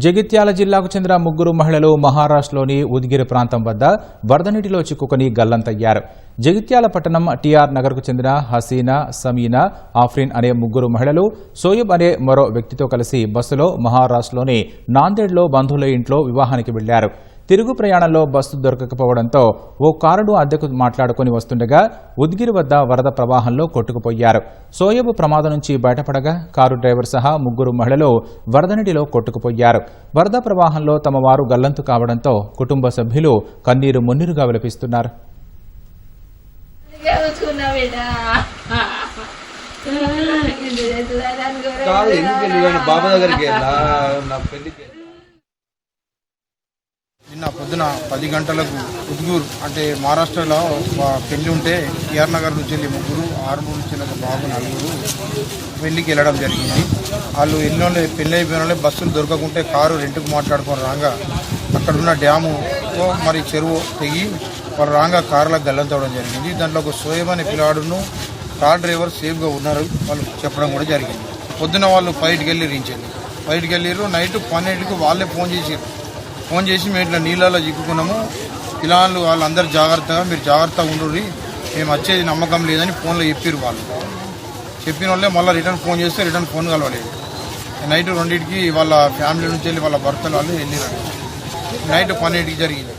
జగిత్యాల జిల్లాకు చెందిన ముగ్గురు మహిళలు మహారాష్ట్రలోని ఉద్గిరి ప్రాంతం వద్ద వరద నీటిలో చిక్కుకుని గల్లంతయ్యారు. జగిత్యాల పట్టణం టీఆర్ నగర్కు చెందిన హసీనా, సమీనా, ఆఫ్రిన్ అనే ముగ్గురు మహిళలు సోయబ్ అనే మరో వ్యక్తితో కలిసి బస్సులో మహారాష్ట్రలోని నాందేడ్లో బంధువుల ఇంట్లో వివాహానికి వెళ్లారు. తిరుగు ప్రయాణంలో బస్సు దొరకకపోవడంతో ఓ కారును అద్దెకు మాట్లాడుకుని వస్తుండగా ఉద్గిరి వద్ద వరద ప్రవాహంలో కొట్టుకుపోయారు. సోయబ్ ప్రమాదం నుంచి బయటపడగా కారు డ్రైవర్ సహా ముగ్గురు మహిళలు వరద నీటిలో కొట్టుకుపోయారు. వరద ప్రవాహంలో తమ వారు గల్లంతు కావడంతో కుటుంబ సభ్యులు కన్నీరు మున్నీరుగా విలపిస్తున్నారు. నిన్న పొద్దున 10 గంటలకు ఉద్గూర్ అంటే మహారాష్ట్రలో పెళ్లి ఉంటే టీఆర్ నగర్ నుంచి వెళ్ళి ముగ్గురు, ఆరుమూరు నుంచి ఒక బాబు నలుగురు పెళ్లికి వెళ్ళడం జరిగింది. వాళ్ళు ఎన్నోళ్ళే పెళ్లి అయిపోయిన బస్సులు దొరకకుంటే కారు రెంట్కు మాట్లాడుకొని రాగా అక్కడున్న డ్యాముతో మరి చెరువు తెగి వాళ్ళు రాగా కారులకు గల్లంతవడం జరిగింది. దాంట్లో ఒక సోయబ్ అనే పిల్లాడును కార్ డ్రైవర్ సేఫ్గా ఉన్నారు వాళ్ళు చెప్పడం కూడా జరిగింది. పొద్దున వాళ్ళు బయటికి వెళ్ళిర్రు. నైట్ 12కి వాళ్ళే ఫోన్ చేసి మేము ఇట్లా నీళ్ళలో చిక్కుకున్నాము, పిల్లలు వాళ్ళందరూ మీరు జాగ్రత్తగా ఉండుర్రి, మేము వచ్చేది నమ్మకం లేదని ఫోన్లో చెప్పారు. వాళ్ళు చెప్పిన వాళ్ళే మళ్ళీ రిటర్న్ ఫోన్ చేస్తే రిటర్న్ ఫోన్ కలవలేదు. నైట్ 2కి వాళ్ళ ఫ్యామిలీ నుంచి వెళ్ళి వాళ్ళ భర్తలు వాళ్ళు వెళ్ళిరండి. నైట్ 12కి జరిగింది.